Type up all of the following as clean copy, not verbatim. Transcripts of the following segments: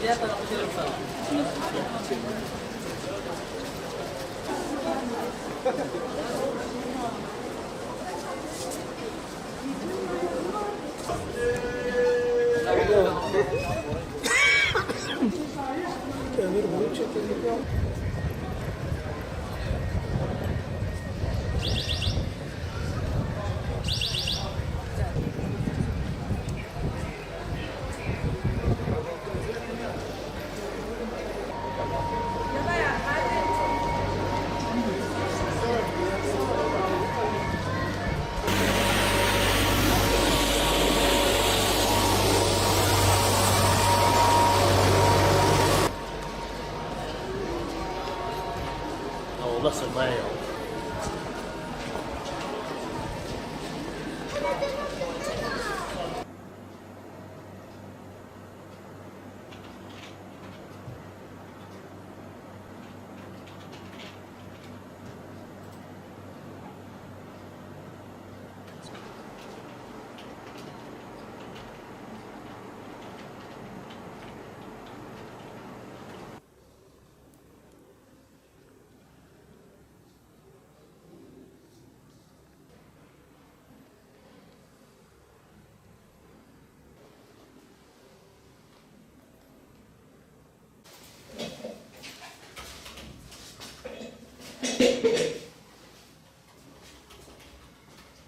Diğer tarafa gidelim sana. Ömür boyu çekildi. Oh, that's a male.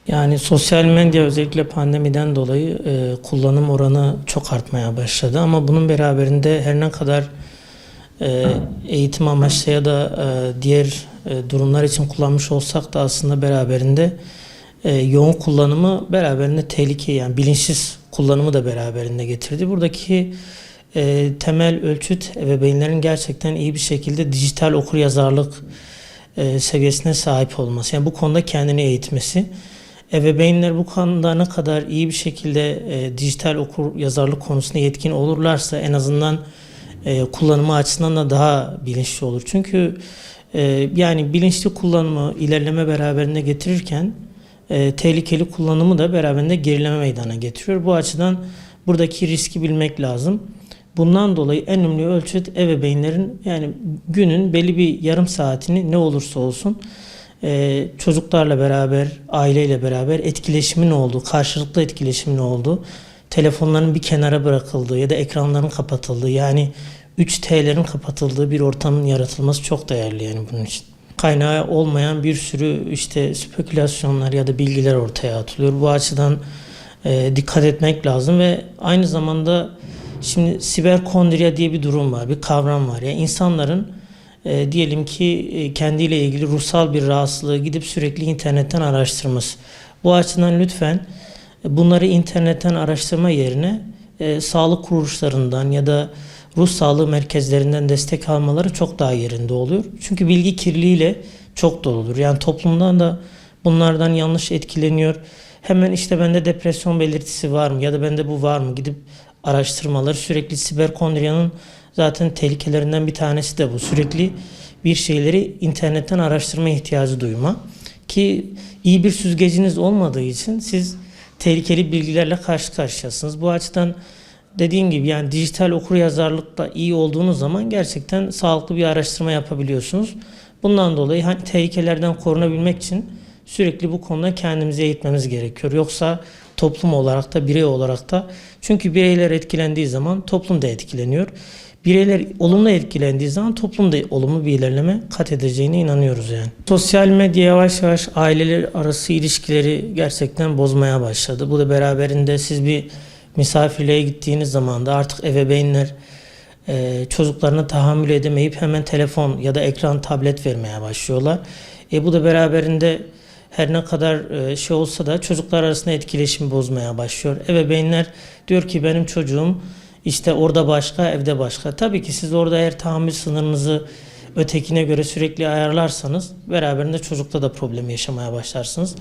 Yani sosyal medya özellikle pandemiden dolayı kullanım oranı çok artmaya başladı. Ama bunun beraberinde her ne kadar eğitim amaçlı ya da diğer durumlar için kullanmış olsak da aslında beraberinde yoğun kullanımı beraberinde tehlike, yani bilinçsiz kullanımı da beraberinde getirdi. Buradaki temel ölçüt ebeveynlerin gerçekten iyi bir şekilde dijital okuryazarlık seviyesine sahip olması. Yani bu konuda kendini eğitmesi. Ebeveynler bu konuda ne kadar iyi bir şekilde dijital okuryazarlık konusunda yetkin olurlarsa en azından kullanımı açısından da daha bilinçli olur. Çünkü yani bilinçli kullanımı ilerleme beraberinde getirirken tehlikeli kullanımı da beraberinde gerileme meydana getiriyor. Bu açıdan buradaki riski bilmek lazım. Bundan dolayı en önemli ölçüt ebeveynlerin yani günün belli bir yarım saatini ne olursa olsun çocuklarla beraber, aileyle beraber etkileşimin olduğu, karşılıklı etkileşimin olduğu, telefonların bir kenara bırakıldığı ya da ekranların kapatıldığı, yani 3T'lerin kapatıldığı bir ortamın yaratılması çok değerli yani bunun için. Kaynağı olmayan bir sürü işte spekülasyonlar ya da bilgiler ortaya atılıyor. Bu açıdan dikkat etmek lazım ve aynı zamanda şimdi siberkondriya diye bir durum var, bir kavram var. Yani insanların diyelim ki kendiyle ilgili ruhsal bir rahatsızlığı gidip sürekli internetten araştırması. Bu açıdan lütfen bunları internetten araştırma yerine sağlık kuruluşlarından ya da ruh sağlığı merkezlerinden destek almaları çok daha yerinde oluyor. Çünkü bilgi kirliliğiyle çok doludur. Yani toplumdan da bunlardan yanlış etkileniyor. Hemen işte bende depresyon belirtisi var mı ya da bende bu var mı gidip araştırmaları, sürekli siberkondriyanın zaten tehlikelerinden bir tanesi de bu. Sürekli bir şeyleri internetten araştırma ihtiyacı duyma. Ki iyi bir süzgeciniz olmadığı için siz tehlikeli bilgilerle karşı karşıyasınız. Bu açıdan dediğim gibi yani dijital okuryazarlıkta iyi olduğunuz zaman gerçekten sağlıklı bir araştırma yapabiliyorsunuz. Bundan dolayı hani tehlikelerden korunabilmek için sürekli bu konuda kendimizi eğitmemiz gerekiyor. Yoksa toplum olarak da birey olarak da, çünkü bireyler etkilendiği zaman toplum da etkileniyor. Bireyler olumlu etkilendiği zaman toplumda olumlu bir ilerleme kat edeceğine inanıyoruz yani. Sosyal medya yavaş yavaş aileler arası ilişkileri gerçekten bozmaya başladı. Bu da beraberinde siz bir misafirliğe gittiğiniz zaman da artık ebeveynler çocuklarına tahammül edemeyip hemen telefon ya da ekran, tablet vermeye başlıyorlar. Bu da beraberinde her ne kadar şey olsa da çocuklar arasında etkileşimi bozmaya başlıyor. Ebeveynler diyor ki benim çocuğum işte orada başka, evde başka. Tabii ki siz orada eğer tahammül sınırınızı ötekine göre sürekli ayarlarsanız beraberinde çocukta da problem yaşamaya başlarsınız.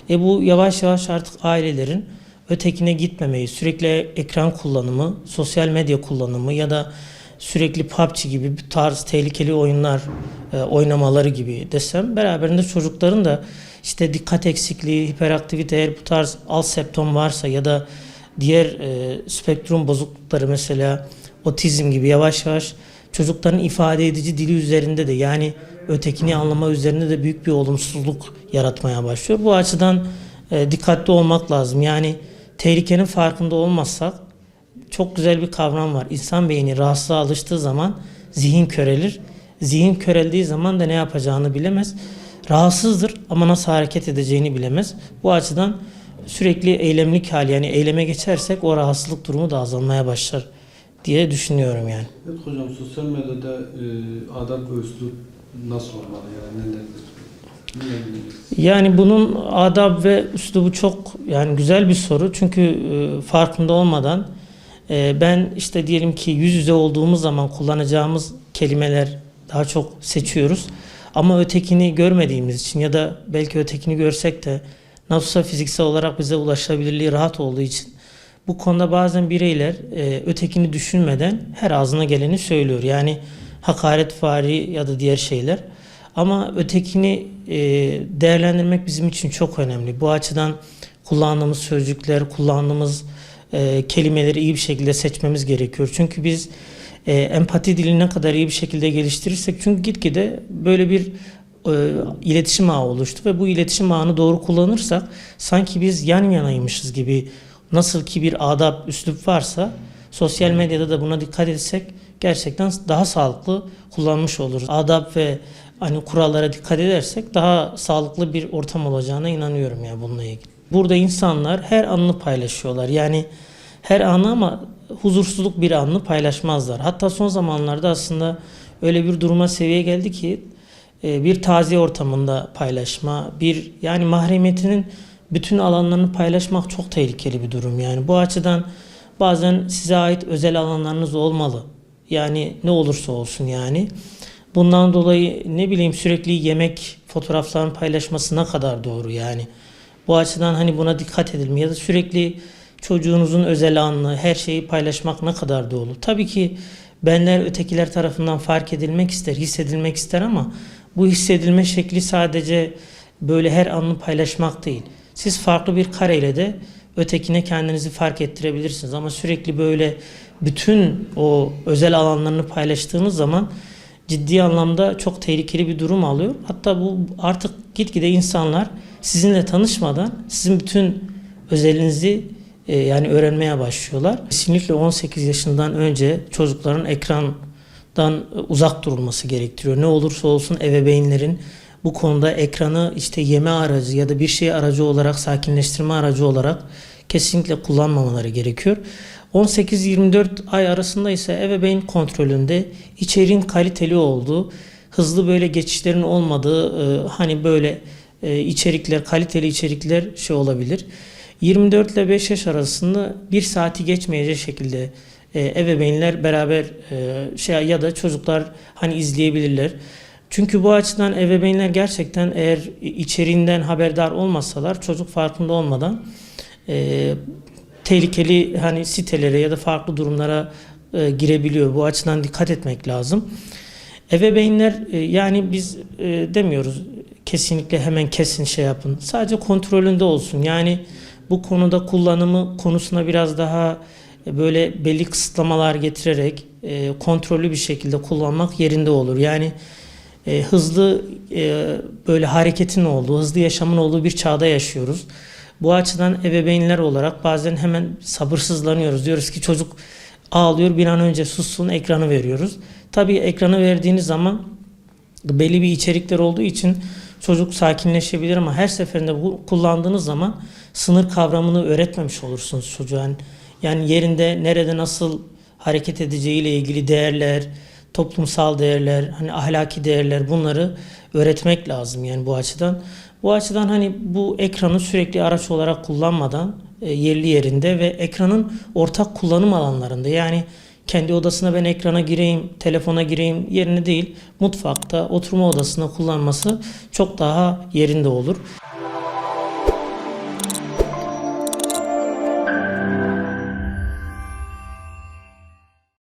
Bu yavaş yavaş artık ailelerin ötekine gitmemeyi, sürekli ekran kullanımı, sosyal medya kullanımı ya da sürekli PUBG gibi bir tarz tehlikeli oyunlar oynamaları gibi desem, beraberinde çocukların da işte dikkat eksikliği, hiperaktivite, eğer bu tarz alt septom varsa ya da diğer spektrum bozuklukları, mesela otizm gibi, yavaş yavaş çocukların ifade edici dili üzerinde de, yani ötekini anlama üzerinde de büyük bir olumsuzluk yaratmaya başlıyor. Bu açıdan dikkatli olmak lazım. Yani tehlikenin farkında olmazsak, çok güzel bir kavram var. İnsan beyni rahatsıza alıştığı zaman zihin körelir. Zihin köreldiği zaman da ne yapacağını bilemez. Rahatsızdır ama nasıl hareket edeceğini bilemez. Bu açıdan sürekli eylemlik hali, yani eyleme geçersek o rahatsızlık durumu da azalmaya başlar diye düşünüyorum yani. Evet hocam, sosyal medyada adab ve üslup nasıl olmalı, yani nelerdir? Yani bunun adab ve üslubu çok yani güzel bir soru. Çünkü farkında olmadan ben işte diyelim ki yüz yüze olduğumuz zaman kullanacağımız kelimeler daha çok seçiyoruz. Ama ötekini görmediğimiz için ya da belki ötekini görsek de nasılsa fiziksel olarak bize ulaşılabilirliği rahat olduğu için bu konuda bazen bireyler ötekini düşünmeden her ağzına geleni söylüyor. Yani hakaretvari ya da diğer şeyler. Ama ötekini değerlendirmek bizim için çok önemli. Bu açıdan kullandığımız sözcükler, kullandığımız kelimeleri iyi bir şekilde seçmemiz gerekiyor. Çünkü biz empati dilini ne kadar iyi bir şekilde geliştirirsek, çünkü gitgide böyle bir iletişim ağı oluştu ve bu iletişim ağını doğru kullanırsak sanki biz yan yanaymışız gibi, nasıl ki bir adab, üslup varsa sosyal medyada da buna dikkat etsek gerçekten daha sağlıklı kullanmış oluruz. Adab ve hani kurallara dikkat edersek daha sağlıklı bir ortam olacağına inanıyorum ya bununla ilgili. Burada insanlar her anını paylaşıyorlar. Yani her anı, ama huzursuzluk bir anını paylaşmazlar. Hatta son zamanlarda aslında öyle bir duruma seviye geldi ki bir taziye ortamında paylaşma, bir yani mahremiyetinin bütün alanlarını paylaşmak çok tehlikeli bir durum. Yani bu açıdan bazen size ait özel alanlarınız olmalı. Yani ne olursa olsun yani. Bundan dolayı ne bileyim sürekli yemek fotoğraflarını paylaşması ne kadar doğru yani. Bu açıdan hani buna dikkat edilmeli ya da sürekli çocuğunuzun özel anını, her şeyi paylaşmak ne kadar doğru. Tabii ki benler ötekiler tarafından fark edilmek ister, hissedilmek ister, ama bu hissedilme şekli sadece böyle her anını paylaşmak değil. Siz farklı bir kareyle de ötekine kendinizi fark ettirebilirsiniz, ama sürekli böyle bütün o özel alanlarını paylaştığınız zaman ciddi anlamda çok tehlikeli bir durum alıyor. Hatta bu artık gitgide insanlar sizinle tanışmadan sizin bütün özelinizi yani öğrenmeye başlıyorlar. Kesinlikle 18 yaşından önce çocukların ekrandan uzak durulması gerektiriyor. Ne olursa olsun ebeveynlerin bu konuda ekranı işte yeme aracı ya da bir şey aracı olarak, sakinleştirme aracı olarak kesinlikle kullanmamaları gerekiyor. 18-24 ay arasında ise ebeveyn kontrolünde içeriğin kaliteli olduğu, hızlı böyle geçişlerin olmadığı hani böyle içerikler, kaliteli içerikler şey olabilir. 24 ile 5 yaş arasında 1 saati geçmeyecek şekilde ebeveynler beraber şey ya da çocuklar hani izleyebilirler. Çünkü bu açıdan ebeveynler gerçekten eğer içeriğinden haberdar olmasalar, çocuk farkında olmadan tehlikeli hani sitelere ya da farklı durumlara girebiliyor. Bu açıdan dikkat etmek lazım. Ebeveynler yani biz demiyoruz kesinlikle hemen kesin şey yapın. Sadece kontrolünde olsun. Yani bu konuda kullanımı konusuna biraz daha böyle belli kısıtlamalar getirerek kontrollü bir şekilde kullanmak yerinde olur. Yani hızlı böyle hareketin olduğu, hızlı yaşamın olduğu bir çağda yaşıyoruz. Bu açıdan ebeveynler olarak bazen hemen sabırsızlanıyoruz. Diyoruz ki çocuk ağlıyor, bir an önce sussun, ekranı veriyoruz. Tabii ekranı verdiğiniz zaman belli bir içerikler olduğu için çocuk sakinleşebilir, ama her seferinde bu kullandığınız zaman sınır kavramını öğretmemiş olursunuz çocuğa. Yani yerinde nerede nasıl hareket edeceğiyle ilgili değerler, toplumsal değerler, hani ahlaki değerler, bunları öğretmek lazım yani bu açıdan. Bu açıdan hani bu ekranı sürekli araç olarak kullanmadan yerli yerinde ve ekranın ortak kullanım alanlarında, yani kendi odasına ben ekrana gireyim, telefona gireyim yerine değil, mutfakta, oturma odasında kullanması çok daha yerinde olur.